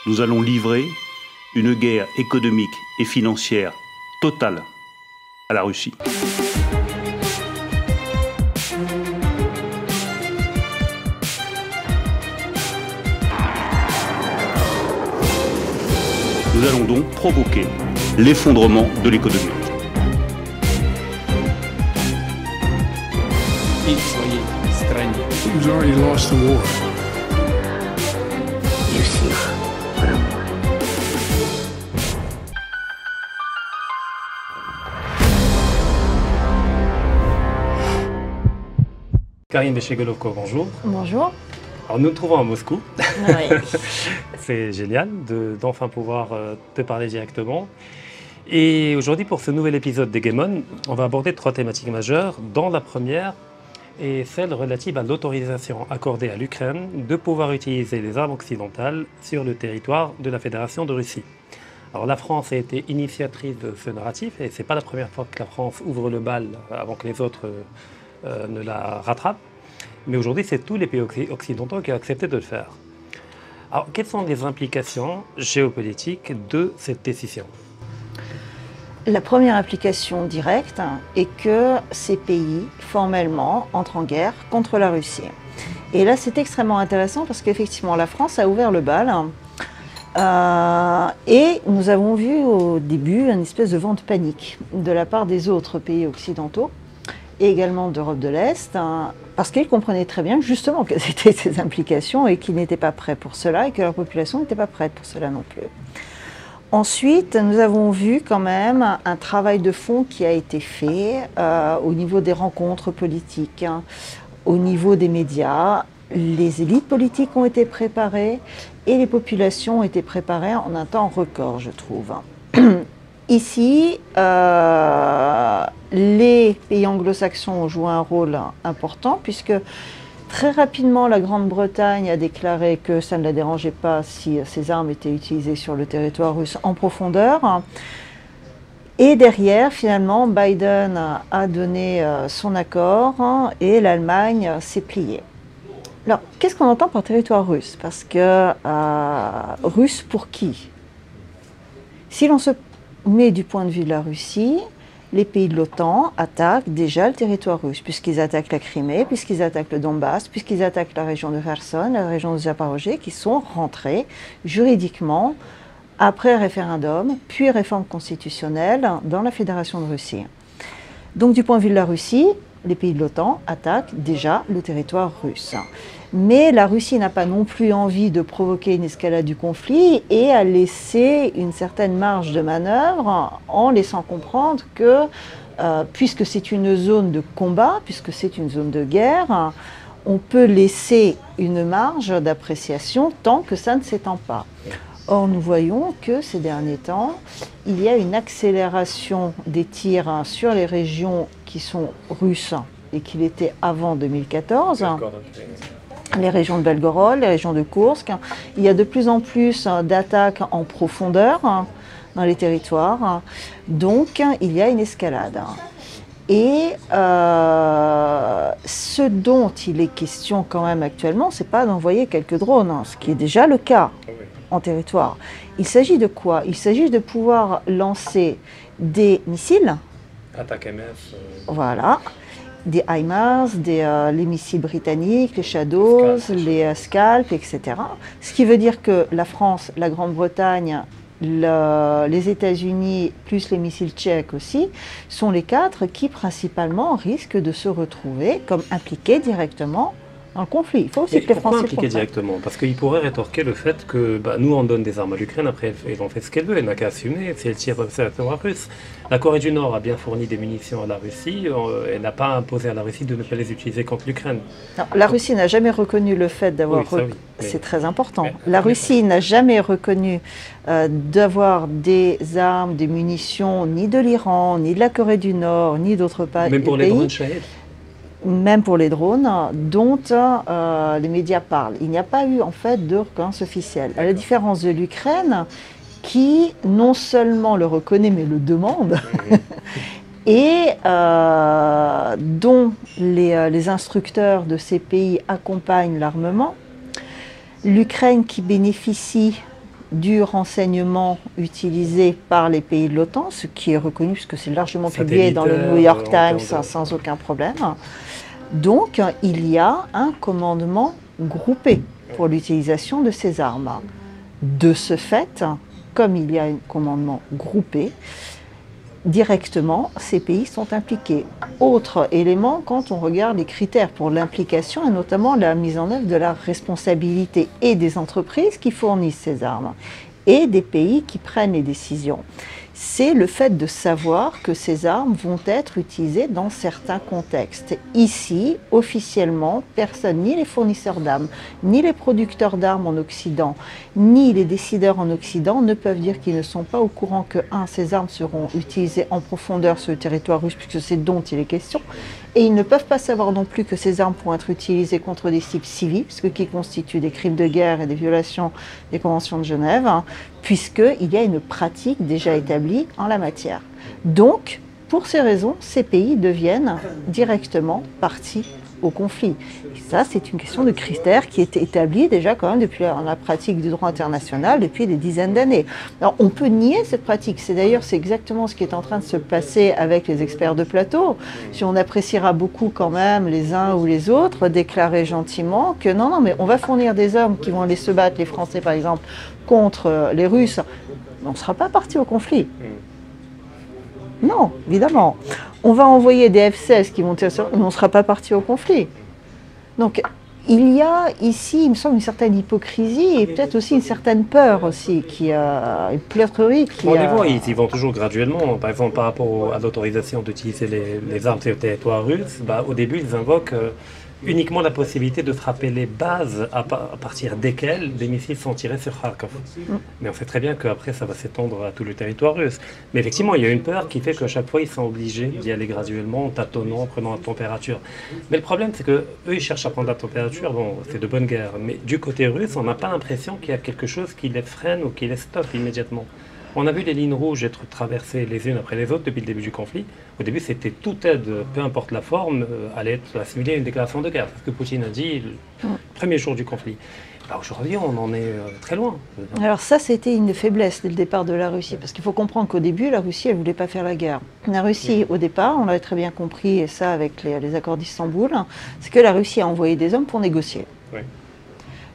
nous allons livrer une guerre économique et financière totale à la Russie. Nous allons donc provoquer l'effondrement de l'économie. We've already lost the war. И всех врагов. Karine Béchegolovko, bonjour. Bonjour. Alors nous nous trouvons à Moscou. Oui. C'est génial d'enfin pouvoir te parler directement. Et aujourd'hui, pour ce nouvel épisode d'Hegemon, on va aborder 3 thématiques majeures, dont la première est celle relative à l'autorisation accordée à l'Ukraine de pouvoir utiliser les armes occidentales sur le territoire de la Fédération de Russie. Alors la France a été initiatrice de ce narratif, et ce n'est pas la première fois que la France ouvre le bal avant que les autres ne la rattrapent. Mais aujourd'hui, c'est tous les pays occidentaux qui ont accepté de le faire. Alors, quelles sont les implications géopolitiques de cette décision ? La première implication directe est que ces pays, formellement, entrent en guerre contre la Russie. Et là, c'est extrêmement intéressant parce qu'effectivement, la France a ouvert le bal. Et nous avons vu au début une espèce de vent de panique de la part des autres pays occidentaux et également d'Europe de l'Est, parce qu'ils comprenaient très bien justement quelles étaient ces implications et qu'ils n'étaient pas prêts pour cela et que leur population n'était pas prête pour cela non plus. Ensuite, nous avons vu quand même un travail de fond qui a été fait au niveau des rencontres politiques, au niveau des médias. Les élites politiques ont été préparées et les populations ont été préparées en un temps record, je trouve. Ici, les pays anglo-saxons ont joué un rôle important puisque très rapidement la Grande-Bretagne a déclaré que ça ne la dérangeait pas si ces armes étaient utilisées sur le territoire russe en profondeur. Et derrière, finalement, Biden a donné son accord et l'Allemagne s'est pliée. Alors, qu'est-ce qu'on entend par territoire russe? Parce que russe pour qui? Si l'on se met du point de vue de la Russie, les pays de l'OTAN attaquent déjà le territoire russe, puisqu'ils attaquent la Crimée, puisqu'ils attaquent le Donbass, puisqu'ils attaquent la région de Kherson, la région de Zaporozhye, qui sont rentrés juridiquement après référendum, puis réforme constitutionnelle dans la Fédération de Russie. Donc du point de vue de la Russie, les pays de l'OTAN attaquent déjà le territoire russe. Mais la Russie n'a pas non plus envie de provoquer une escalade du conflit et a laissé une certaine marge de manœuvre en laissant comprendre que, puisque c'est une zone de combat, puisque c'est une zone de guerre, on peut laisser une marge d'appréciation tant que ça ne s'étend pas. Or, nous voyons que ces derniers temps, il y a une accélération des tirs sur les régions qui sont russes et qui l'étaient avant 2014. Les régions de Belgorod, les régions de Koursk. Il y a de plus en plus d'attaques en profondeur dans les territoires. Donc, il y a une escalade. Et ce dont il est question quand même actuellement, c'est pas d'envoyer quelques drones, ce qui est déjà le cas en territoire. Il s'agit de quoi? Il s'agit de pouvoir lancer des missiles. Attaque MS. Voilà. Des HIMARS, les missiles britanniques, les Shadows, les Scalp, etc. Ce qui veut dire que la France, la Grande-Bretagne, les États-Unis, plus les missiles tchèques aussi, sont les 4 qui principalement risquent de se retrouver comme impliqués directement dans le conflit. Il faut aussi que les Français impliqués directement? Parce qu'ils pourraient rétorquer le fait que nous on donne des armes à l'Ukraine, après elle en fait ce qu'elle veut, elle n'a qu'à assumer si elle tire sur la territoire russe. La Corée du Nord a bien fourni des munitions à la Russie, elle n'a pas imposé à la Russie de ne pas les utiliser contre l'Ukraine. La Russie n'a jamais reconnu le fait d'avoir... C'est très important. La Russie n'a jamais reconnu d'avoir des armes, des munitions, ni de l'Iran, ni de la Corée du Nord, ni d'autres pays. Même pour les drones Shahed? Même pour les drones, dont les médias parlent. Il n'y a pas eu en fait de reconnaissance officielle. À la différence de l'Ukraine, qui non seulement le reconnaît, mais le demande, et dont les instructeurs de ces pays accompagnent l'armement. L'Ukraine qui bénéficie du renseignement utilisé par les pays de l'OTAN, ce qui est reconnu puisque c'est largement publié dans le New York Times sans aucun problème. Donc, il y a un commandement groupé pour l'utilisation de ces armes. De ce fait, comme il y a un commandement groupé, directement, ces pays sont impliqués. Autre élément, quand on regarde les critères pour l'implication, et notamment la mise en œuvre de la responsabilité et des entreprises qui fournissent ces armes, et des pays qui prennent les décisions, c'est le fait de savoir que ces armes vont être utilisées dans certains contextes. Ici, officiellement, personne, ni les fournisseurs d'armes, ni les producteurs d'armes en Occident, ni les décideurs en Occident ne peuvent dire qu'ils ne sont pas au courant que, ces armes seront utilisées en profondeur sur le territoire russe, puisque c'est dont il est question, et ils ne peuvent pas savoir non plus que ces armes pourront être utilisées contre des cibles civiles, ce qui constitue des crimes de guerre et des violations des conventions de Genève, puisqu'il y a une pratique déjà établie en la matière. Donc, pour ces raisons, ces pays deviennent directement parties au conflit. Et ça, c'est une question de critères qui est établie déjà quand même depuis la pratique du droit international depuis des dizaines d'années. Alors, on peut nier cette pratique. C'est exactement ce qui est en train de se passer avec les experts de plateau. Si on appréciera beaucoup quand même les uns ou les autres, déclarer gentiment que non, mais on va fournir des hommes qui vont aller se battre, les Français par exemple, contre les Russes, on ne sera pas parti au conflit. Non, évidemment. On va envoyer des F-16 qui vont tirer sur... On ne sera pas parti au conflit. Donc, il y a ici, il me semble, une certaine hypocrisie et peut-être aussi une certaine peur aussi, une pleurerie qui... On les voit, ils y vont toujours graduellement. Par exemple, par rapport à l'autorisation d'utiliser les armes sur le territoire russe, au début, ils invoquent uniquement la possibilité de frapper les bases à partir desquelles des missiles sont tirés sur Kharkov. Mais on sait très bien qu'après, ça va s'étendre à tout le territoire russe. Mais effectivement, il y a une peur qui fait qu'à chaque fois, ils sont obligés d'y aller graduellement, en tâtonnant, en prenant la température. Mais le problème, c'est qu'eux, ils cherchent à prendre la température. Bon, c'est de bonne guerre. Mais du côté russe, on n'a pas l'impression qu'il y a quelque chose qui les freine ou qui les stoppe immédiatement. On a vu les lignes rouges être traversées les unes après les autres depuis le début du conflit. Au début, c'était toute aide, peu importe la forme, allait être assimilée à une déclaration de guerre. C'est ce que Poutine a dit le premier jour du conflit. Aujourd'hui, on en est très loin. Alors ça, c'était une faiblesse dès le départ de la Russie. Parce qu'il faut comprendre qu'au début, la Russie, elle ne voulait pas faire la guerre. La Russie, au départ, on l'avait très bien compris, et ça avec les accords d'Istanbul, c'est que la Russie a envoyé des hommes pour négocier. Oui.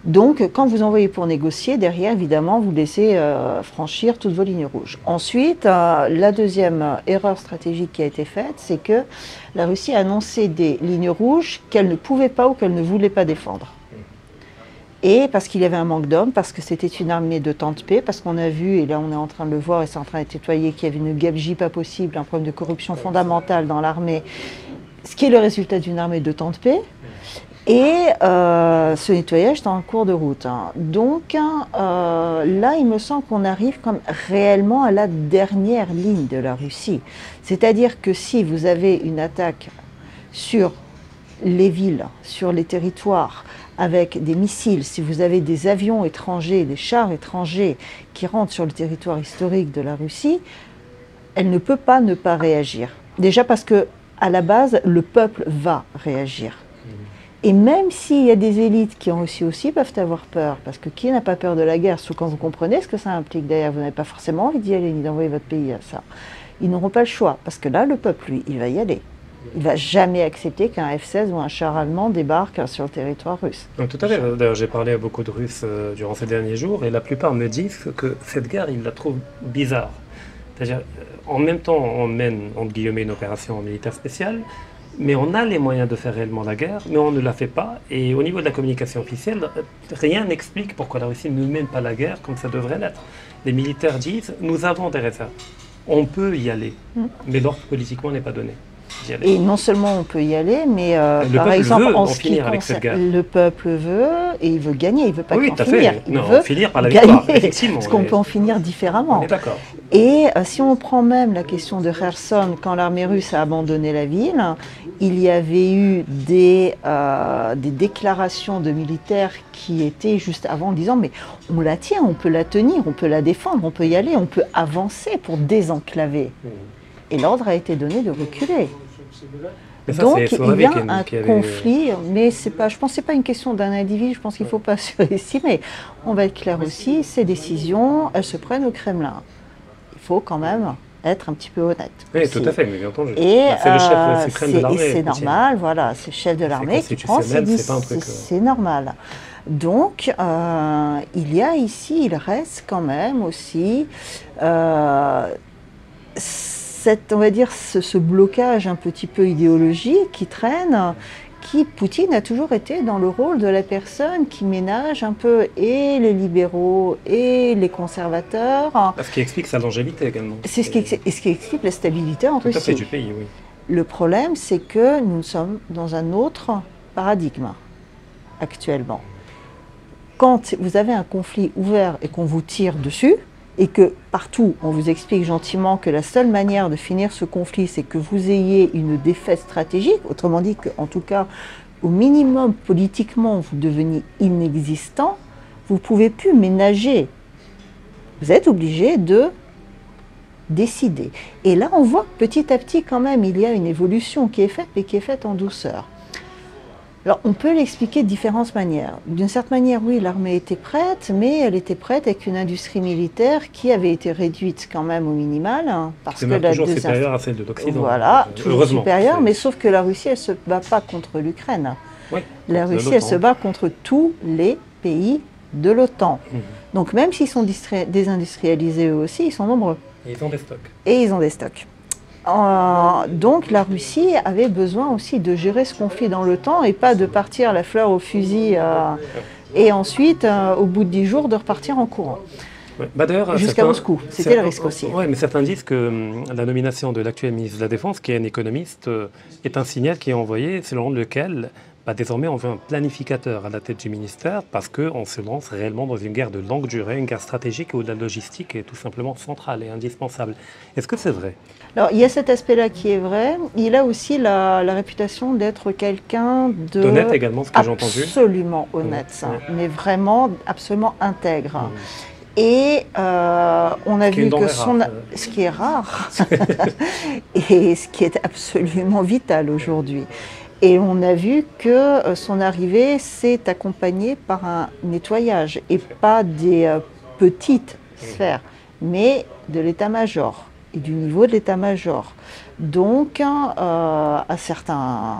Donc, quand vous envoyez pour négocier, derrière, évidemment, vous laissez franchir toutes vos lignes rouges. Ensuite, la deuxième erreur stratégique qui a été faite, c'est que la Russie a annoncé des lignes rouges qu'elle ne pouvait pas ou qu'elle ne voulait pas défendre. Et parce qu'il y avait un manque d'hommes, parce que c'était une armée de temps de paix, parce qu'on a vu, et là on est en train de le voir et c'est en train d'être nettoyé, qu'il y avait une gabegie pas possible, un problème de corruption fondamentale dans l'armée, ce qui est le résultat d'une armée de temps de paix. Et ce nettoyage est en cours de route. Donc là, il me semble qu'on arrive comme réellement à la dernière ligne de la Russie. C'est-à-dire que si vous avez une attaque sur les villes, sur les territoires, avec des missiles, si vous avez des avions étrangers, des chars étrangers qui rentrent sur le territoire historique de la Russie, elle ne peut pas ne pas réagir. Déjà parce que, à la base, le peuple va réagir. Et même s'il y a des élites qui en Russie aussi peuvent avoir peur, parce que qui n'a pas peur de la guerre, sauf quand vous comprenez ce que ça implique derrière, vous n'avez pas forcément envie d'y aller, ni d'envoyer votre pays à ça. Ils n'auront pas le choix, parce que là, le peuple, lui, il va y aller. Il ne va jamais accepter qu'un F-16 ou un char allemand débarque sur le territoire russe. Donc, tout à fait. D'ailleurs, j'ai parlé à beaucoup de Russes durant ces derniers jours, et la plupart me disent que cette guerre, ils la trouvent bizarre. C'est-à-dire, en même temps, on mène, entre guillemets, une opération militaire spéciale, mais on a les moyens de faire réellement la guerre, mais on ne la fait pas. Et au niveau de la communication officielle, rien n'explique pourquoi la Russie ne mène pas la guerre comme ça devrait l'être. Les militaires disent, nous avons des réserves. On peut y aller, mais l'ordre politiquement n'est pas donné. Et non seulement on peut y aller, mais par exemple, en ce qui concerne le peuple veut, et il veut gagner, il ne veut pas qu'en finir. Il veut finir par la victoire, effectivement. Parce qu'on peut en finir différemment. On est d'accord. Et si on prend même la question de Kherson, quand l'armée russe a abandonné la ville, il y avait eu des déclarations de militaires qui étaient juste avant en disant « mais on la tient, on peut la tenir, on peut la défendre, on peut y aller, on peut avancer pour désenclaver ». Et l'ordre a été donné de reculer. Mais ça, Donc c'est il y a Slovaquien, un qui avait- conflit, mais c'est pas, je pense que ce n'est pas une question d'un individu, je pense qu'il ne faut pas surestimer. On va être clair aussi, ces décisions, elles se prennent au Kremlin. Il faut quand même être un petit peu honnête. Oui, aussi. tout à fait, mais bien entendu. Et Bah, c'est le chef suprême de l'armée. c'est Poutine. normal, voilà, c'est le chef de l'armée qui prend ses constitutionnel, c'est pas un truc, c'est normal. Donc, il y a ici, il reste quand même aussi on va dire, ce blocage un petit peu idéologique qui traîne, qui, Poutine a toujours été dans le rôle de la personne qui ménage un peu et les libéraux et les conservateurs. Ce qui explique sa longévité également. C'est ce qui explique la stabilité en Tout à fait Russie. du pays, oui. Le problème, c'est que nous sommes dans un autre paradigme actuellement. Quand vous avez un conflit ouvert et qu'on vous tire dessus, et que partout on vous explique gentiment que la seule manière de finir ce conflit, c'est que vous ayez une défaite stratégique, autrement dit qu'en tout cas, au minimum politiquement, vous deveniez inexistant, vous ne pouvez plus ménager. Vous êtes obligé de décider. Et là, on voit que petit à petit, quand même, il y a une évolution qui est faite, mais qui est faite en douceur. Alors, on peut l'expliquer de différentes manières. D'une certaine manière, oui, l'armée était prête, mais elle était prête avec une industrie militaire qui avait été réduite quand même au minimal. Parce C'est que même la toujours deuxième- supérieure à celle de l'Occident. Voilà, toujours Heureusement. supérieure, C'est- mais sauf que la Russie, elle ne se bat pas contre l'Ukraine. Oui, La contre Russie, l'OTAN. elle se bat contre tous les pays de l'OTAN. Mhm. Donc, même s'ils sont désindustrialisés eux aussi, ils sont nombreux. Et ils ont des stocks. Et ils ont des stocks. Donc la Russie avait besoin aussi de gérer ce conflit dans le temps et pas de partir la fleur au fusil et ensuite, au bout de 10 jours, de repartir en courant. Ouais. Bah, d'ailleurs, Jusqu'à certains- Moscou, c'était le risque aussi. Oui, mais certains disent que la nomination de l'actuel ministre de la Défense, qui est un économiste, est un signal qui est envoyé selon lequel désormais on veut un planificateur à la tête du ministère parce qu'on se lance réellement dans une guerre de longue durée, une guerre stratégique où la logistique est tout simplement centrale et indispensable. Est-ce que c'est vrai? Alors il y a cet aspect-là qui est vrai. Il a aussi la réputation d'être quelqu'un de... Honnête également, ce que j'ai entendu. Absolument honnête, ça. Ouais. Mais vraiment absolument intègre. Et on a qui est vu une que denrée son... rare. Ce qui est rare et ce qui est absolument vital aujourd'hui. Et on a vu que son arrivée s'est accompagnée par un nettoyage et pas des petites sphères, mais de l'état-major et du niveau de l'état-major. Donc, à certains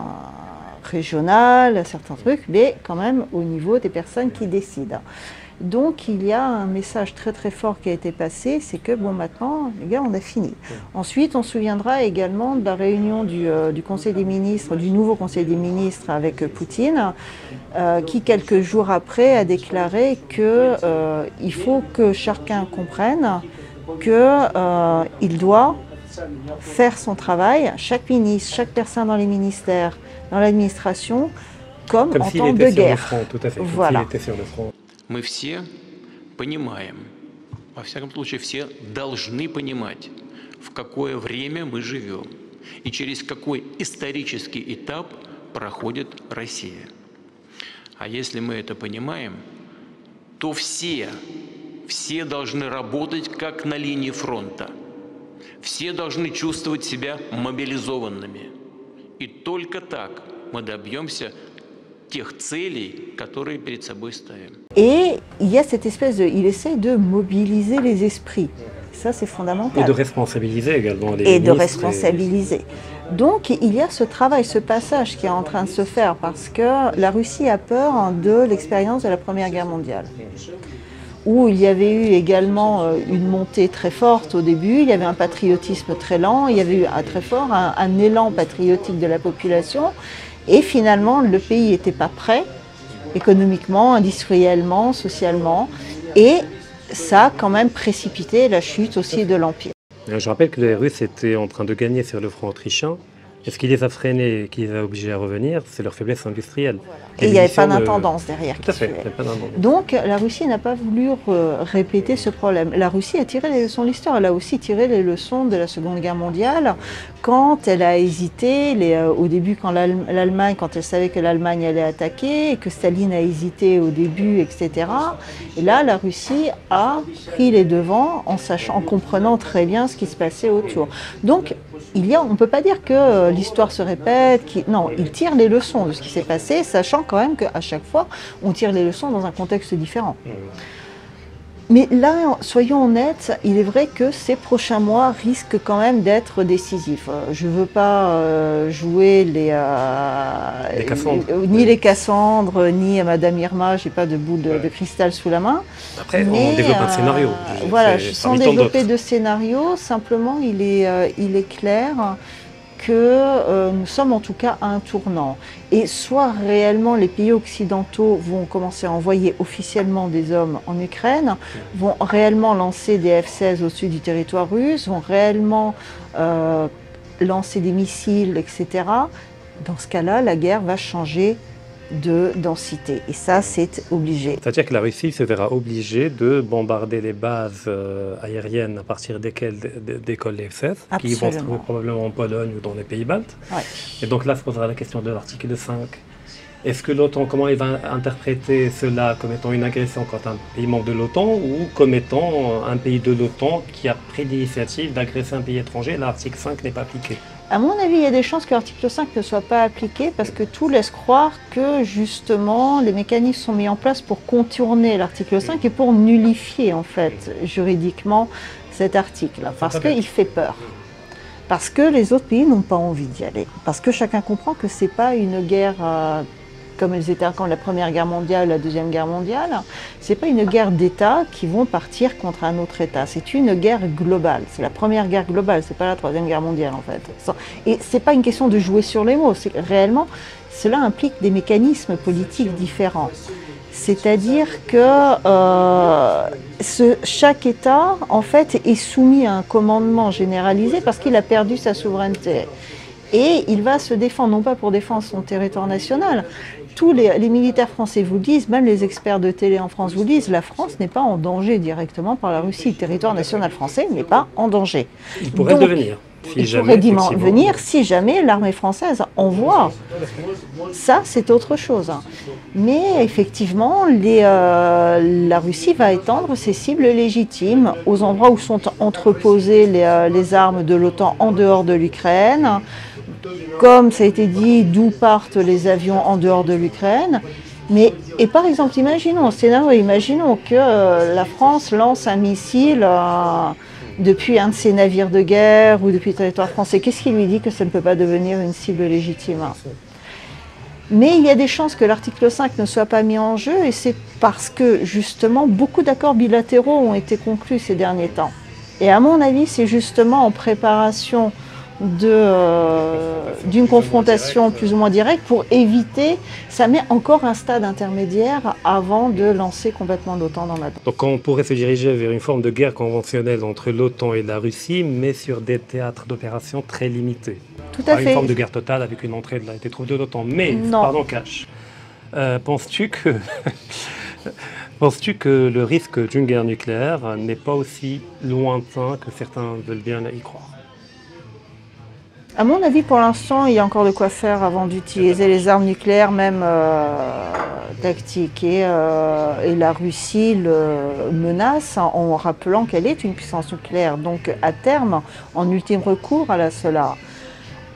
régional, à certains trucs, mais quand même au niveau des personnes qui décident. Donc il y a un message très très fort qui a été passé, c'est que bon maintenant les gars on a fini. Ensuite on se souviendra également de la réunion du Conseil des ministres, du nouveau Conseil des ministres avec Poutine, qui quelques jours après a déclaré que il faut que chacun comprenne que il doit faire son travail, chaque ministre, chaque personne dans les ministères, dans l'administration, comme en s'il temps était de sur le guerre. front, tout à fait, comme Voilà. s'il était sur le front. Мы все понимаем, во всяком случае все должны понимать, в какое время мы живем и через какой исторический этап проходит Россия. А если мы это понимаем, то все должны работать как на линии фронта. Все должны чувствовать себя мобилизованными. И только так мы добьемся тех целей, которые перед собой ставим. Et il y a cette espèce de... Il essaye de mobiliser les esprits. Ça, c'est fondamental. Et de responsabiliser également les Et de ministres responsabiliser. Donc, il y a ce travail, ce passage qui est en train de se faire parce que la Russie a peur de l'expérience de la Première Guerre mondiale, où il y avait eu également une montée très forte au début, il y avait un patriotisme très lent, il y avait eu un élan patriotique de la population, et finalement le pays n'était pas prêt, économiquement, industriellement, socialement, et ça a quand même précipité la chute aussi de l'Empire. Je rappelle que les Russes étaient en train de gagner sur le front autrichien. Et ce qui les a freinés et qui les a obligés à revenir, c'est leur faiblesse industrielle. Et il n'y avait pas l'émission de- d'intendance derrière. Tout à qui fait, suivait. il n'y a pas d'intendance. Donc la Russie n'a pas voulu répéter ce problème. La Russie a tiré les leçons de l'histoire. Elle a aussi tiré les leçons de la Seconde Guerre mondiale quand elle a hésité, au début quand l'Allemagne, quand elle savait que l'Allemagne allait attaquer, et que Staline a hésité au début, etc. Et là, la Russie a pris les devants en comprenant très bien ce qui se passait autour. Donc on ne peut pas dire que l'histoire se répète. Non, il tire les leçons de ce qui s'est passé, sachant quand même qu'à chaque fois, on tire les leçons dans un contexte différent. Mais là, soyons honnêtes, il est vrai que ces prochains mois risquent quand même d'être décisifs. Je ne veux pas jouer ni les Cassandres, ni Madame Irma, je n'ai pas de boule de cristal sous la main. Après, on développe un scénario. Voilà, sans développer de scénario, simplement il est clair que nous sommes en tout cas à un tournant. Et soit réellement les pays occidentaux vont commencer à envoyer officiellement des hommes en Ukraine, vont réellement lancer des F-16 au-dessus du territoire russe, vont réellement lancer des missiles, etc. Dans ce cas-là, la guerre va changer de densité. Et ça, c'est obligé. C'est-à-dire que la Russie se verra obligée de bombarder les bases aériennes à partir desquelles décollent les F-16, qui vont se trouver probablement en Pologne ou dans les pays baltes. Ouais. Et donc là se posera la question de l'article 5. Est-ce que l'OTAN, comment il va interpréter cela comme étant une agression contre un pays membre de l'OTAN ou comme étant un pays de l'OTAN qui a pris l'initiative d'agresser un pays étranger? L'article 5 n'est pas appliqué. À mon avis, il y a des chances que l'article 5 ne soit pas appliqué parce que tout laisse croire que justement les mécanismes sont mis en place pour contourner l'article 5 et pour nullifier en fait juridiquement cet article, parce qu'il fait peur. Parce que les autres pays n'ont pas envie d'y aller. Parce que chacun comprend que ce n'est pas une guerre comme elles étaient quand la Première Guerre mondiale, la Deuxième Guerre mondiale. Ce n'est pas une guerre d'États qui vont partir contre un autre État. C'est une guerre globale. C'est la Première Guerre globale, ce n'est pas la Troisième Guerre mondiale en fait. Et ce n'est pas une question de jouer sur les mots. Réellement, cela implique des mécanismes politiques différents. C'est-à-dire que chaque État, en fait, est soumis à un commandement généralisé parce qu'il a perdu sa souveraineté. Et il va se défendre, non pas pour défendre son territoire national. Tous les militaires français vous le disent, même les experts de télé en France vous le disent, la France n'est pas en danger directement par la Russie. Le territoire national français n'est pas en danger. Il pourrait devenir. Si jamais l'armée française envoie. Ça, c'est autre chose. Mais effectivement, la Russie va étendre ses cibles légitimes aux endroits où sont entreposées les armes de l'OTAN en dehors de l'Ukraine. Comme ça a été dit, d'où partent les avions en dehors de l'Ukraine. Et par exemple, imaginons que la France lance un missile depuis un de ses navires de guerre ou depuis le territoire français. Qu'est-ce qui lui dit que ça ne peut pas devenir une cible légitime? Mais il y a des chances que l'article 5 ne soit pas mis en jeu et c'est parce que justement beaucoup d'accords bilatéraux ont été conclus ces derniers temps. Et à mon avis, c'est justement en préparation d'une confrontation plus ou moins directe pour éviter, ça met encore un stade intermédiaire avant de lancer complètement l'OTAN dans la danse. Donc on pourrait se diriger vers une forme de guerre conventionnelle entre l'OTAN et la Russie, mais sur des théâtres d'opération très limités. Tout à fait. Une forme de guerre totale avec une entrée des troupes de l'OTAN. Mais, pardon Cash, penses-tu que le risque d'une guerre nucléaire n'est pas aussi lointain que certains veulent bien y croire? À mon avis, pour l'instant, il y a encore de quoi faire avant d'utiliser les armes nucléaires, même tactiques. Et la Russie le menace en rappelant qu'elle est une puissance nucléaire. Donc, à terme, en ultime recours, elle a cela.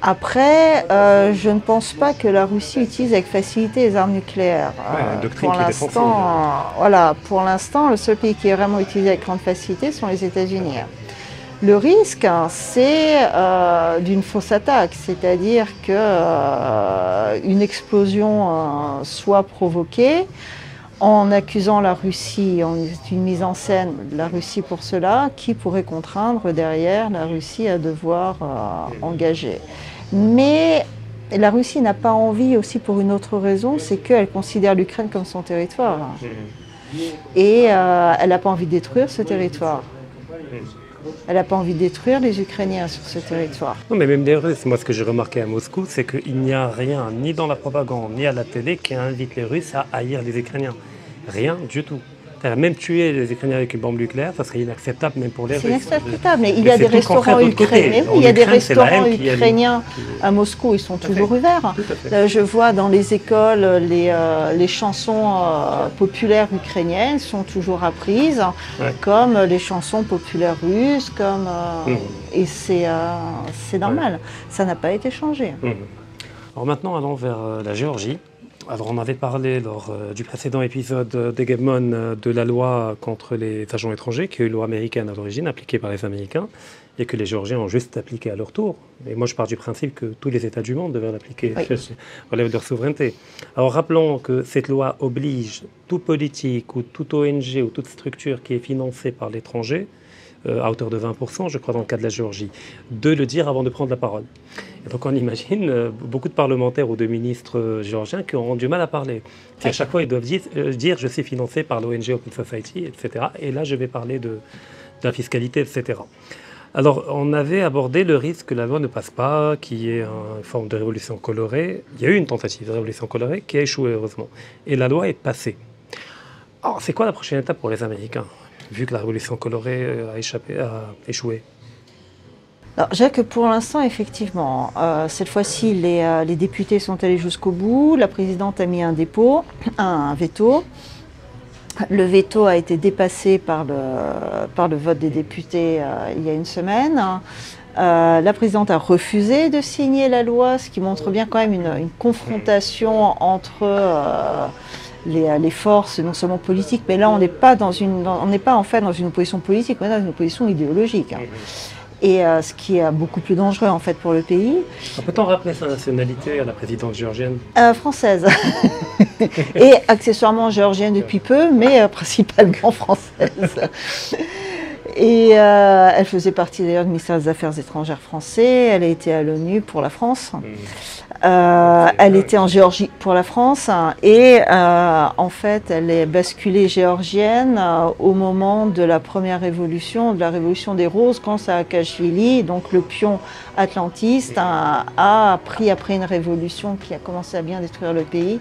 Après, je ne pense pas que la Russie utilise avec facilité les armes nucléaires. Pour l'instant, le seul pays qui est vraiment utilisé avec grande facilité sont les États-Unis. Le risque, c'est d'une fausse attaque, c'est-à-dire qu'une explosion soit provoquée en accusant la Russie, c'est une mise en scène de la Russie pour cela, qui pourrait contraindre derrière la Russie à devoir engager. Mais la Russie n'a pas envie aussi pour une autre raison, c'est qu'elle considère l'Ukraine comme son territoire. Et elle n'a pas envie de détruire ce territoire. Elle n'a pas envie de détruire les Ukrainiens sur ce territoire. Non, mais même les Russes, moi ce que j'ai remarqué à Moscou, c'est qu'il n'y a rien, ni dans la propagande, ni à la télé, qui invite les Russes à haïr les Ukrainiens. Rien du tout. Même tuer les Ukrainiens avec une bombe nucléaire, ça serait inacceptable même pour les Russes. C'est inacceptable, mais il y a des restaurants ukrainiens. Il y a des restaurants ukrainiens à Moscou, ils sont toujours ouverts. Je vois dans les écoles les chansons populaires ukrainiennes sont toujours apprises, comme les chansons populaires russes, comme et c'est normal. Ça n'a pas été changé. Alors maintenant, allons vers la Géorgie. Alors on avait parlé lors du précédent épisode d'Hegemon de la loi contre les agents étrangers, qui est une loi américaine à l'origine, appliquée par les Américains, et que les Géorgiens ont juste appliquée à leur tour. Et moi je pars du principe que tous les États du monde devraient l'appliquer, relève de leur souveraineté. Alors rappelons que cette loi oblige tout politique ou toute ONG ou toute structure qui est financée par l'étranger, à hauteur de 20%, je crois, dans le cas de la Géorgie, de le dire avant de prendre la parole. Et donc on imagine beaucoup de parlementaires ou de ministres géorgiens qui auront du mal à parler. À chaque fois, ils doivent dire je suis financé par l'ONG Open Society, etc. Et là, je vais parler de la fiscalité, etc. Alors, on avait abordé le risque que la loi ne passe pas, qu'il y ait une forme de révolution colorée. Il y a eu une tentative de révolution colorée qui a échoué, heureusement. Et la loi est passée. Alors, c'est quoi la prochaine étape pour les Américains, vu que la révolution colorée a échoué? Alors, je dirais que pour l'instant, effectivement, cette fois-ci, les députés sont allés jusqu'au bout. La présidente a mis un veto. Le veto a été dépassé par le vote des députés il y a une semaine. La présidente a refusé de signer la loi, ce qui montre bien quand même une confrontation entre les forces, non seulement politiques, mais là on n'est pas en fait dans une opposition politique, on est dans une opposition idéologique. Et ce qui est beaucoup plus dangereux en fait pour le pays. Peut-on rappeler sa nationalité à la présidente géorgienne? Française. Et accessoirement géorgienne depuis peu, mais principalement française. Et elle faisait partie d'ailleurs du ministère des Affaires étrangères français, elle a été à l'ONU pour la France. Elle était en Géorgie pour la France et en fait elle est basculée géorgienne au moment de la première révolution, de la révolution des roses, quand Saakashvili, donc le pion atlantiste, a pris après une révolution qui a commencé à bien détruire le pays.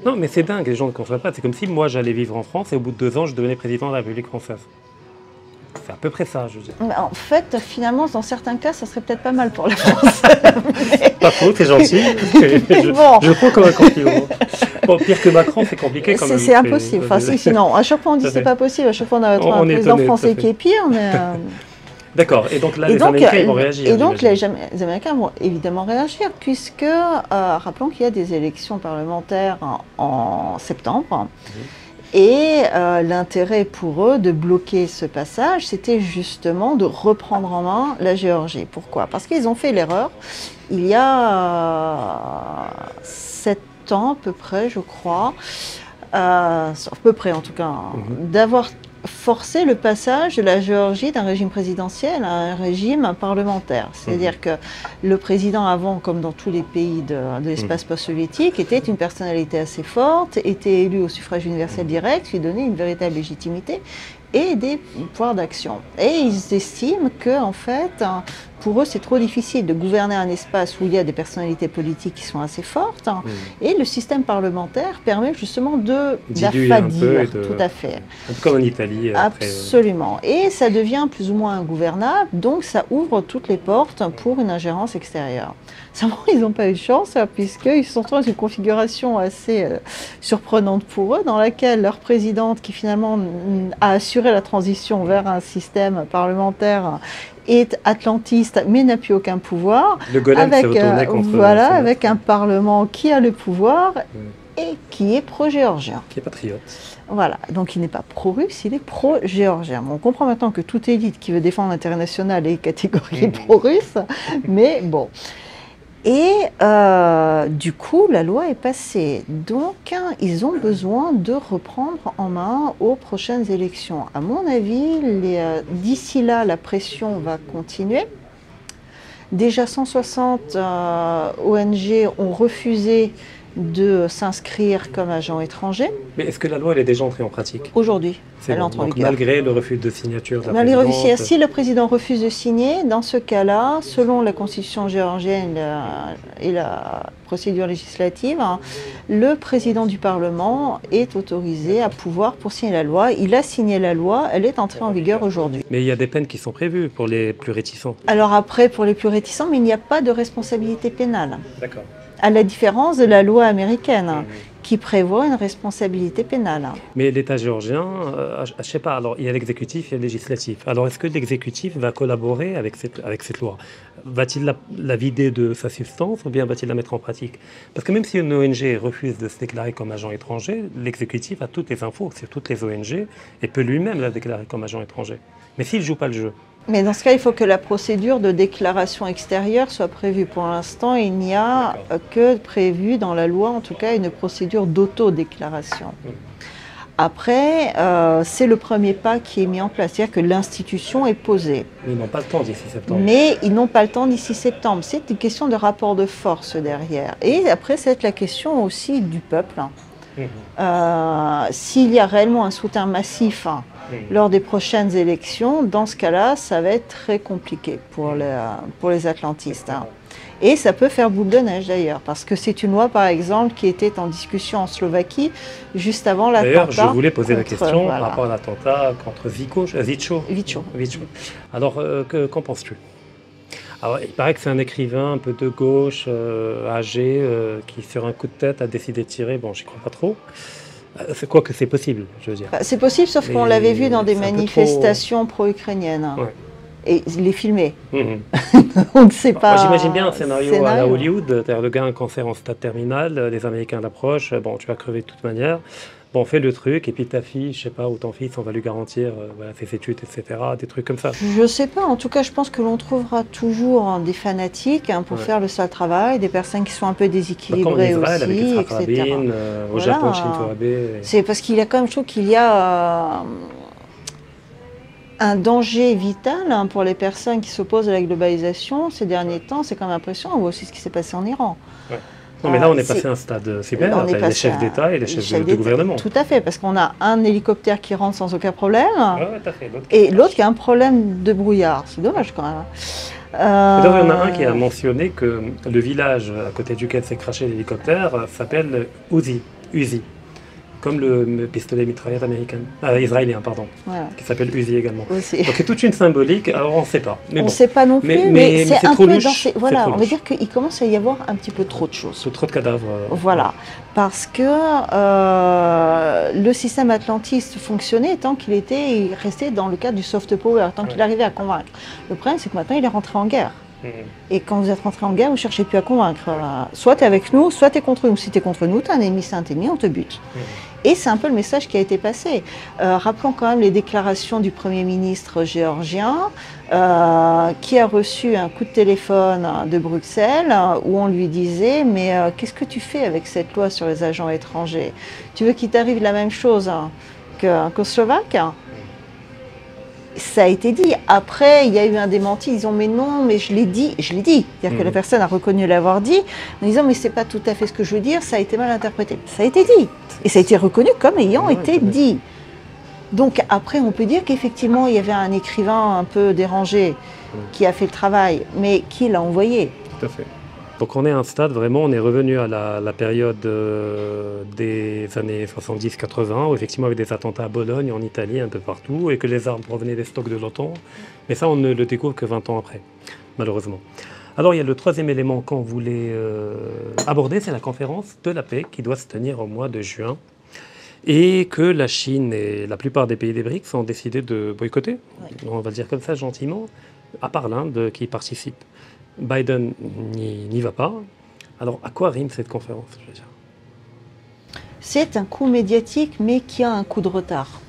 Non mais c'est dingue, les gens ne comprennent pas, c'est comme si moi j'allais vivre en France et au bout de 2 ans je devenais président de la République française. C'est à peu près ça, je veux dire. En fait, finalement, dans certains cas, ça serait peut-être pas mal pour la France. Pas faux, c'est gentil. Je prends comme un compliment. Bon, pire que Macron, c'est compliqué quand même. C'est impossible. Enfin, sinon, à chaque fois on dit c'est pas possible, à chaque fois on a un président français qui est pire. Mais D'accord, et donc là, les Américains ils vont réagir. Et donc les Américains vont évidemment réagir, puisque, rappelons qu'il y a des élections parlementaires en septembre. Et l'intérêt pour eux de bloquer ce passage, c'était justement de reprendre en main la Géorgie. Pourquoi? Parce qu'ils ont fait l'erreur, il y a 7 ans à peu près, je crois, à peu près en tout cas, d'avoir forcé le passage de la Géorgie d'un régime présidentiel à un régime parlementaire. C'est-à-dire que le président avant, comme dans tous les pays de l'espace post-soviétique, était une personnalité assez forte, était élu au suffrage universel direct, lui donnait une véritable légitimité et des pouvoirs d'action. Et ils estiment que, en fait, pour eux, c'est trop difficile de gouverner un espace où il y a des personnalités politiques qui sont assez fortes. Et le système parlementaire permet justement d'affadir. Tout à fait. Comme en Italie. Absolument. Et ça devient plus ou moins ingouvernable, donc ça ouvre toutes les portes pour une ingérence extérieure. Seulement, ils n'ont pas eu de chance, puisqu'ils sont dans une configuration assez surprenante pour eux, dans laquelle leur présidente, qui finalement a assuré la transition vers un système parlementaire, est atlantiste mais n'a plus aucun pouvoir, le golem s'est retourné contre avec un parlement qui a le pouvoir et qui est pro-géorgien. Qui est patriote. Voilà, donc il n'est pas pro-russe, il est pro-géorgien. Bon, on comprend maintenant que toute élite qui veut défendre l'intérêt national est catégorie pro-russe, mais bon. Et du coup, la loi est passée. Donc, ils ont besoin de reprendre en main aux prochaines élections. À mon avis, d'ici là, la pression va continuer. Déjà, 160 ONG ont refusé de s'inscrire comme agent étranger. Mais est-ce que la loi elle est déjà entrée en pratique? Aujourd'hui, C'est elle bon. entre en Donc, vigueur. malgré le refus de signature de la Malgré présidente, si le président refuse de signer, dans ce cas-là, selon la constitution géorgienne et la procédure législative, le président du Parlement est autorisé à pouvoir pour signer la loi. Il a signé la loi, elle est entrée en vigueur aujourd'hui. mais il y a des peines qui sont prévues pour les plus réticents. Alors après, pour les plus réticents, mais il n'y a pas de responsabilité pénale, D'accord. à la différence de la loi américaine, qui prévoit une responsabilité pénale. Mais l'État géorgien, je ne sais pas, alors il y a l'exécutif et le législatif. Alors est-ce que l'exécutif va collaborer avec cette loi? Va-t-il la vider de sa substance ou bien va-t-il la mettre en pratique? Parce que même si une ONG refuse de se déclarer comme agent étranger, l'exécutif a toutes les infos sur toutes les ONG et peut lui-même la déclarer comme agent étranger. Mais s'il ne joue pas le jeu, Mais dans ce cas, il faut que la procédure de déclaration extérieure soit prévue. Pour l'instant, il n'y a que prévu dans la loi, en tout cas, une procédure d'autodéclaration. Après, c'est le premier pas qui est mis en place, c'est-à-dire que l'institution est posée. ils n'ont pas le temps d'ici septembre. Mais ils n'ont pas le temps d'ici septembre. C'est une question de rapport de force derrière. Et après, c'est la question aussi du peuple. S'il y a réellement un soutien massif lors des prochaines élections, dans ce cas-là, ça va être très compliqué pour les atlantistes. Et ça peut faire boule de neige d'ailleurs, parce que c'est une loi, par exemple, qui était en discussion en Slovaquie juste avant l'attentat. D'ailleurs, je voulais poser la question voilà, par rapport à l'attentat contre Vico. Vico. Alors, qu'en penses-tu? Alors, il paraît que c'est un écrivain un peu de gauche, âgé, qui sur un coup de tête a décidé de tirer. Bon, j'y crois pas trop. C'est quoi que c'est possible, je veux dire. C'est possible, sauf Mais qu'on l'avait vu dans des c'est un peu manifestations pro-ukrainiennes. Ouais. Et il les filmait. Mhm. Donc c'est pas. Moi, j'imagine bien un scénario à la Hollywood. C'est-à-dire, le gars a un cancer en stade terminal, les Américains l'approchent. Bon, tu vas crever de toute manière. Bon, fais le truc, et puis ta fille, je sais pas, ou ton fils, on va lui garantir voilà, ses études, etc. Des trucs comme ça. Je sais pas, en tout cas, je pense que l'on trouvera toujours des fanatiques pour Ouais. faire le sale travail, des personnes qui sont un peu Comme en déséquilibrées Israël, avec aussi, Yitzhak etc. Rabin, au Voilà. Japon, Shinzo Abe. C'est parce qu'il y a quand même, je trouve qu'il y a un danger vital pour les personnes qui s'opposent à la globalisation ces derniers temps. C'est quand même impressionnant. On voit aussi ce qui s'est passé en Iran. Non, mais là, on est c'est- passé à un stade super. On est Les passé chefs à- d'État et les les chefs chefs de d'État. gouvernement. Tout à fait, parce qu'on a un hélicoptère qui rentre sans aucun problème. Ouais, tout à fait. Et l'autre qui a un problème de brouillard. C'est dommage quand même. Et donc, il y en a un qui a mentionné que le village à côté duquel s'est craché l'hélicoptère s'appelle Uzi, comme le pistolet mitraillette américain, israélien, pardon, Voilà, qui s'appelle Uzi également. aussi. Donc, il y a toute une symbolique, alors on ne sait pas. Mais On ne bon, sait pas non plus, Mais mais, c'est c'est un trop peu louche, dans c'est Voilà, trop on va louche. dire qu'il commence à y avoir un petit peu trop de choses. c'est trop de cadavres. Voilà, parce que le système atlantiste fonctionnait tant qu'il était resté dans le cadre du soft power, tant qu'il arrivait à convaincre. Le problème, c'est que maintenant, il est rentré en guerre. Mhm. Et quand vous êtes rentré en guerre, vous ne cherchez plus à convaincre. Soit tu es avec nous, soit tu es contre nous. Si tu es contre nous, tu es un ennemi, c'est un ennemi, on te bute. Et c'est un peu le message qui a été passé. Rappelons quand même les déclarations du Premier ministre géorgien, qui a reçu un coup de téléphone de Bruxelles, où on lui disait « Mais qu'est-ce que tu fais avec cette loi sur les agents étrangers? Tu veux qu'il t'arrive la même chose qu'aux Slovaques ?» Ça a été dit. Après, il y a eu un démenti. Ils disent mais non, mais je l'ai dit. C'est-à-dire que la personne a reconnu l'avoir dit, en disant mais c'est pas tout à fait ce que je veux dire, ça a été mal interprété. Ça a été dit. Et ça a été reconnu comme ayant été dit. Donc après, on peut dire qu'effectivement, il y avait un écrivain un peu dérangé qui a fait le travail, mais qui l'a envoyé. Tout à fait. Donc on est à un stade, vraiment, on est revenu à la période des années 70-80, où effectivement il y avait des attentats à Bologne, en Italie, un peu partout, et que les armes provenaient des stocks de l'OTAN. Mais ça, on ne le découvre que 20 ans après, malheureusement. Alors il y a le troisième élément qu'on voulait aborder, c'est la conférence de la paix qui doit se tenir au mois de juin, et que la Chine et la plupart des pays des BRICS ont décidé de boycotter, on va le dire comme ça gentiment, à part l'Inde qui y participe. Biden n'y va pas. Alors, à quoi rime cette conférence, je veux dire? C'est un coup médiatique, mais qui a un coup de retard.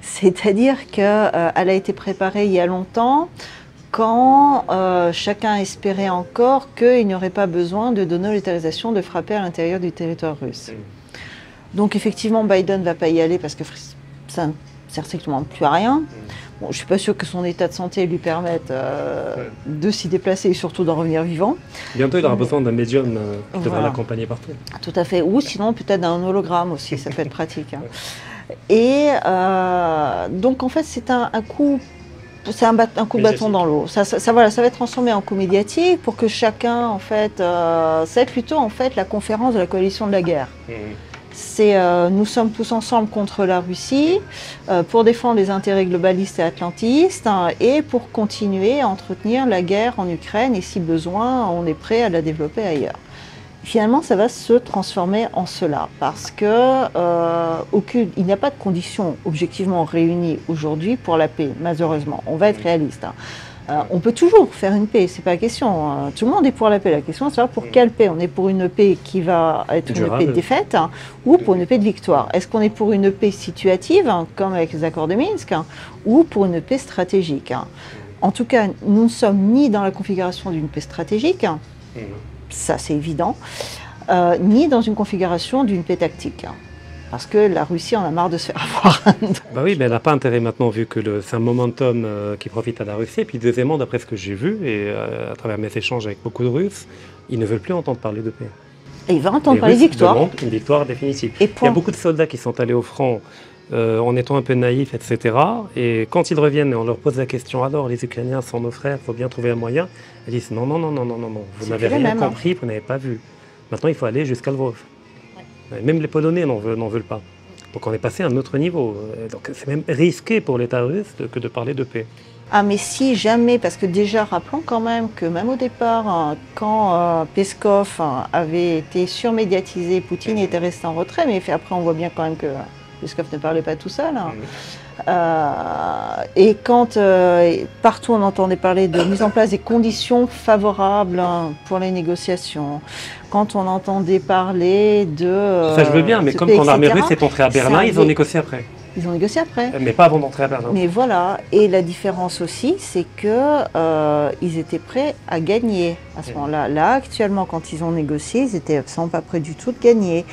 C'est-à-dire qu'elle a été préparée il y a longtemps, quand chacun espérait encore qu'il n'y aurait pas besoin de donner l'autorisation de frapper à l'intérieur du territoire russe. Donc effectivement, Biden ne va pas y aller parce que ça ne sert strictement plus à rien. Bon, je ne suis pas sûre que son état de santé lui permette de s'y déplacer et surtout d'en revenir vivant. Bientôt, il aura besoin d'un médium qui devra Voilà. l'accompagner partout. Tout à fait. Ou sinon, peut-être d'un hologramme aussi, ça peut être pratique. Hein. Et donc, en fait, c'est un coup. C'est un coup de bâton dans l'eau. Ça va être transformé en coup médiatique pour que chacun, en fait, ça va être plutôt en fait la conférence de la coalition de la guerre. C'est nous sommes tous ensemble contre la Russie pour défendre les intérêts globalistes et atlantistes et pour continuer à entretenir la guerre en Ukraine et si besoin, on est prêt à la développer ailleurs. Finalement, ça va se transformer en cela parce que il n'y a pas de conditions objectivement réunies aujourd'hui pour la paix, malheureusement. On va être réaliste. Hein. On peut toujours faire une paix, c'est pas la question. Hein. Tout le monde est pour la paix. La question, c'est savoir pour quelle paix. On est pour une paix qui va être une paix de défaite hein, ou pour une paix de victoire. Est-ce qu'on est pour une paix situative, hein, comme avec les accords de Minsk, hein, ou pour une paix stratégique hein. En tout cas, nous ne sommes ni dans la configuration d'une paix stratégique, hein, ça c'est évident, ni dans une configuration d'une paix tactique. Hein. Parce que la Russie en a marre de se faire avoir. Bah oui, mais elle n'a pas intérêt maintenant vu que c'est un momentum qui profite à la Russie. Et puis deuxièmement, d'après ce que j'ai vu, et à travers mes échanges avec beaucoup de Russes, ils ne veulent plus entendre parler de paix. Et il va entendre parler de Russes victoire. demandent une victoire définitive. Il y a beaucoup de soldats qui sont allés au front en étant un peu naïfs, etc. Et quand ils reviennent et on leur pose la question, alors les Ukrainiens sont nos frères, il faut bien trouver un moyen, ils disent non, vous n'avez rien compris, vous n'avez pas vu. Maintenant, il faut aller jusqu'à Lvov. Même les Polonais n'en veulent pas. Donc on est passé à un autre niveau. Donc c'est même risqué pour l'État russe que de parler de paix. Ah mais si jamais, parce que déjà rappelons quand même que même au départ, hein, quand Peskov avait été surmédiatisé, Poutine était resté en retrait, mais après on voit bien quand même que Peskov ne parlait pas tout seul. Hein. Et quand partout on entendait parler de mise en place des conditions favorables hein, pour les négociations, quand on entendait parler de... ça je veux bien, mais comme quand l'armée russe est entrée à Berlin, ils ont négocié après. Ils ont négocié après. Mais pas avant d'entrer à Berlin. Mais voilà, et la différence aussi, c'est que ils étaient prêts à gagner à ce moment-là. Là, actuellement, quand ils ont négocié, ils étaient absolument pas prêts du tout de gagner.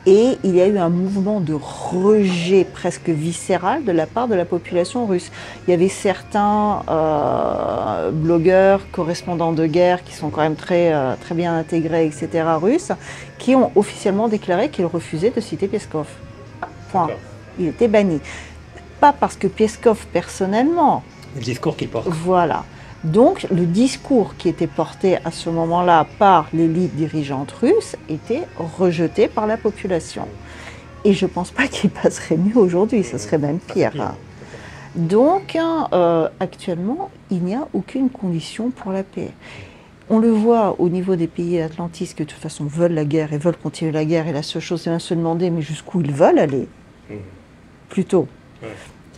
Et il y a eu un mouvement de rejet presque viscéral de la part de la population russe. Il y avait certains blogueurs, correspondants de guerre, qui sont quand même très bien intégrés, etc., russes, qui ont officiellement déclaré qu'ils refusaient de citer Peskov. Point. Il était banni. Pas parce que Peskov personnellement. Le discours qu'il porte. Voilà. Donc le discours qui était porté à ce moment-là par l'élite dirigeante russe était rejeté par la population. Et je ne pense pas qu'il passerait mieux aujourd'hui, ce serait même pire. Hein. Donc actuellement, il n'y a aucune condition pour la paix. On le voit au niveau des pays atlantistes qui de toute façon veulent la guerre et veulent continuer la guerre. Et la seule chose, c'est de se demander mais jusqu'où ils veulent aller. Plutôt.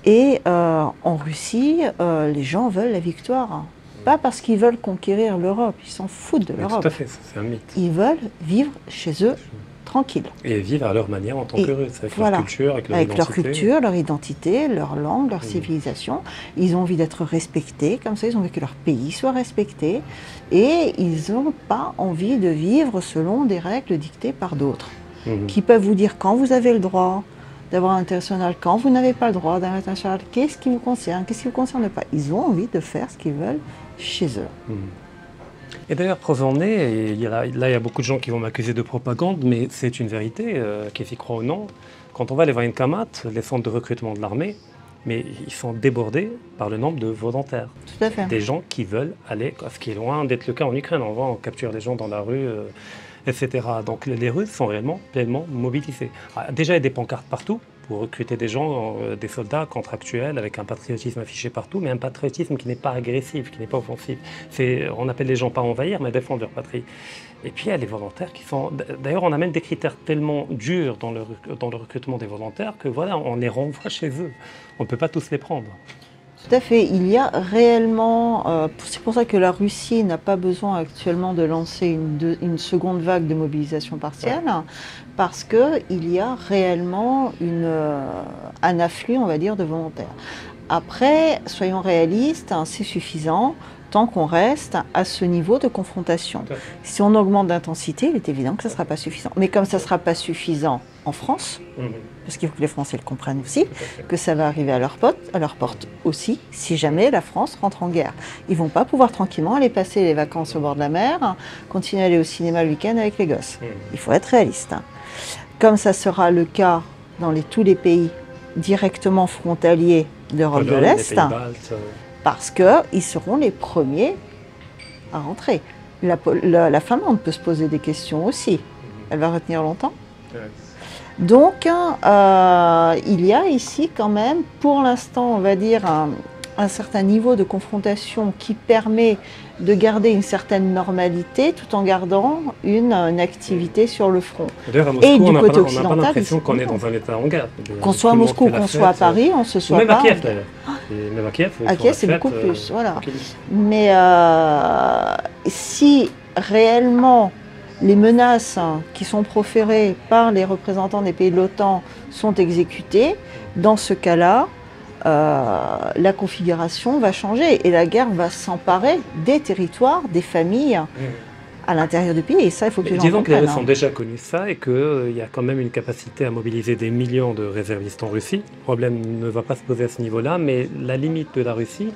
Et en Russie, les gens veulent la victoire. Pas parce qu'ils veulent conquérir l'Europe, ils s'en foutent de l'Europe. Tout à fait, c'est un mythe. Ils veulent vivre chez eux tranquilles. Et vivre à leur manière en tant que Russes, avec leur culture, avec leur identité. Leur culture, leur identité, leur langue, leur civilisation. Ils ont envie d'être respectés, comme ça ils ont envie que leur pays soit respecté. Et ils n'ont pas envie de vivre selon des règles dictées par d'autres. Qui peuvent vous dire quand vous avez le droit d'avoir un international, quand vous n'avez pas le droit d'avoir un international, qu'est-ce qui vous concerne, qu'est-ce qui ne vous concerne pas. Ils ont envie de faire ce qu'ils veulent chez eux. Et d'ailleurs, preuve en est, et là il y a beaucoup de gens qui vont m'accuser de propagande, mais c'est une vérité, qu'ils y croient ou non. Quand on va aller voir Inkamat, les centres de recrutement de l'armée, mais ils sont débordés par le nombre de volontaires. Tout à fait. Des gens qui veulent aller, ce qui est loin d'être le cas en Ukraine. On capture des gens dans la rue, etc. Donc les Russes sont réellement pleinement mobilisés. Déjà, il y a des pancartes partout pour recruter des gens, des soldats contractuels avec un patriotisme affiché partout, mais un patriotisme qui n'est pas agressif, qui n'est pas offensif. On appelle les gens pas envahir, mais défendre leur patrie. Et puis il y a les volontaires qui sont... D'ailleurs, on a même des critères tellement durs dans le recrutement des volontaires que voilà, on les renvoie chez eux. On ne peut pas tous les prendre. Tout à fait. Il y a réellement... c'est pour ça que la Russie n'a pas besoin actuellement de lancer une seconde vague de mobilisation partielle, parce qu'il y a réellement un afflux, on va dire, de volontaires. Après, soyons réalistes, hein, c'est suffisant tant qu'on reste à ce niveau de confrontation. Si on augmente d'intensité, il est évident que ça ne sera pas suffisant. Mais comme ça ne sera pas suffisant en France, Mhm. parce qu'il faut que les Français le comprennent aussi, que ça va arriver à leur porte aussi, si jamais la France rentre en guerre. Ils ne vont pas pouvoir tranquillement aller passer les vacances au bord de la mer, continuer à aller au cinéma le week-end avec les gosses. Mhm. Il faut être réaliste. Comme ça sera le cas dans tous les pays directement frontaliers d'Europe de Pologne, l'Est, les Pays-Baltes, parce qu'ils seront les premiers à rentrer. La Finlande peut se poser des questions aussi. Elle va retenir longtemps. ouais. Donc, il y a ici quand même, pour l'instant, on va dire, un certain niveau de confrontation qui permet de garder une certaine normalité tout en gardant une activité sur le front. D'ailleurs, à Et Moscou, du on n'a côté pas occidental, l'impression qu'on est non. dans un état en guerre. Qu'on Tout soit à le monde Moscou, fait la qu'on soit à fête, Paris, on se ou soit même pas. à Kiev d'ailleurs. Et même à Kiev, ils À font Kiev, la c'est fête, beaucoup plus, voilà. tranquille. Mais si réellement les menaces qui sont proférées par les représentants des pays de l'OTAN sont exécutées, dans ce cas-là, la configuration va changer et la guerre va s'emparer des territoires, des familles à l'intérieur du pays. Et ça, il faut que les gens Disons que les comprennent. Russes ont déjà connu ça et qu'il y a quand même une capacité à mobiliser des millions de réservistes en Russie. Le problème ne va pas se poser à ce niveau-là, mais la limite de la Russie,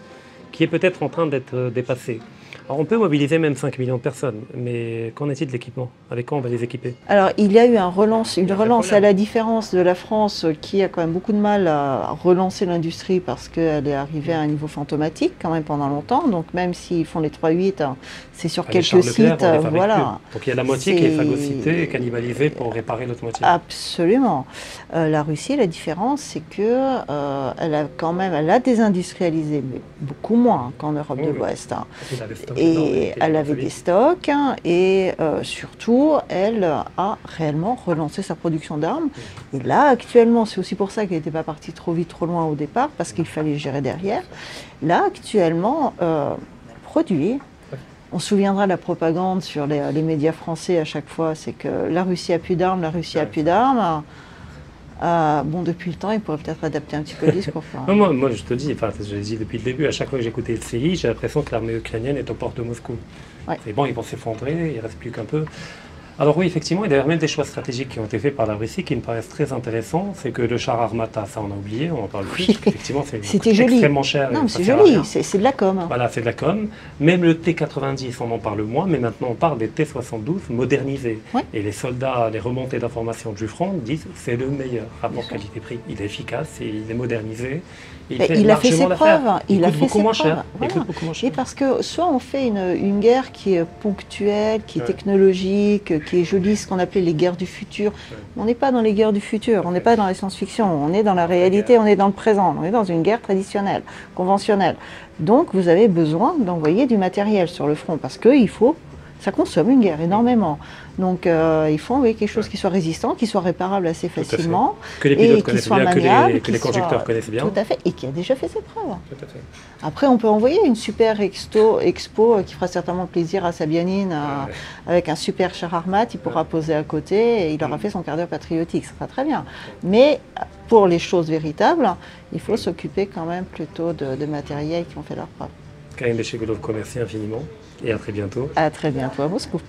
qui est peut-être en train d'être dépassée. Alors on peut mobiliser même 5 millions de personnes, mais qu'en est-il de l'équipement? Avec quoi on va les équiper? Alors, il y a eu une relance problème. à la différence de la France qui a quand même beaucoup de mal à relancer l'industrie parce qu'elle est arrivée à un niveau fantomatique quand même pendant longtemps. Donc, même s'ils font les 3-8, c'est sur Les quelques Charles Leclerc, sites. on les fabrique Voilà. plus. Donc il y a la moitié qui est C'est- phagocytée et cannibalisée pour réparer l'autre moitié. Absolument. La Russie, la différence, c'est que elle a désindustrialisé, mais beaucoup moins qu'en Europe Oui, de oui. l'Ouest. Il avait stocké énorme, il Et était elle avait obsolète. des stocks et surtout, elle a réellement relancé sa production d'armes. Et là, actuellement, c'est aussi pour ça qu'elle n'était pas partie trop vite, trop loin au départ, parce qu'il fallait gérer derrière. Là, actuellement, elle produit. On se souviendra de la propagande sur les médias français à chaque fois, c'est que la Russie a plus d'armes, la Russie a plus d'armes. Bon, depuis le temps, ils pourraient peut-être adapter un petit peu le discours. Non, moi, je te dis, enfin, je l'ai dit depuis le début, à chaque fois que j'écoutais le CI, j'ai l'impression que l'armée ukrainienne est aux portes de Moscou. Ouais. C'est bon, ils vont s'effondrer, il ne reste plus qu'un peu. Alors oui, effectivement, il y a d'ailleurs même des choix stratégiques qui ont été faits par la Russie qui me paraissent très intéressants. C'est que le char Armata, ça on a oublié, on en parle plus, Oui. parce qu'effectivement c'est C'était joli. extrêmement cher. et Non, mais ça c'est sert à joli, rien. c'est de la com. Voilà, c'est de la com. Même le T-90, on en parle moins, mais maintenant on parle des T-72 modernisés. Ouais. Et les soldats, les remontées d'informations du front disent c'est le meilleur rapport qualité-prix. Il est efficace, et il est modernisé. Et Mais fait il a fait largement ses l'affaire. preuves. Il a coûte fait beaucoup ses moins preuves. cher. Il Voilà. coûte beaucoup moins cher. Et parce que soit on fait une guerre qui est ponctuelle, qui est Ouais. technologique, qui est jolie, ce qu'on appelait les guerres du futur. On n'est pas dans les guerres du futur, on n'est pas dans la science-fiction, on est dans la réalité, on est dans le présent, on est dans une guerre traditionnelle, conventionnelle. Donc vous avez besoin d'envoyer du matériel sur le front parce que ça consomme une guerre énormément. Donc il faut envoyer quelque chose qui soit résistant, qui soit réparable assez à fait. facilement. Que les et pilotes qui connaissent soit bien, maniable, que qui les conducteurs soit- connaissent bien. Tout à fait, et qui a déjà fait ses preuves. Tout à fait. Après, on peut envoyer une super expo qui fera certainement plaisir à Sabianine, Ouais. avec un super char Armat, il pourra poser à côté et il aura fait son quart d'heure patriotique, ça sera très bien. Mais pour les choses véritables, il faut s'occuper quand même plutôt de matériel qui ont fait leur preuve. Karine Béchegolov, merci infiniment et à très bientôt. À très bientôt à Moscou.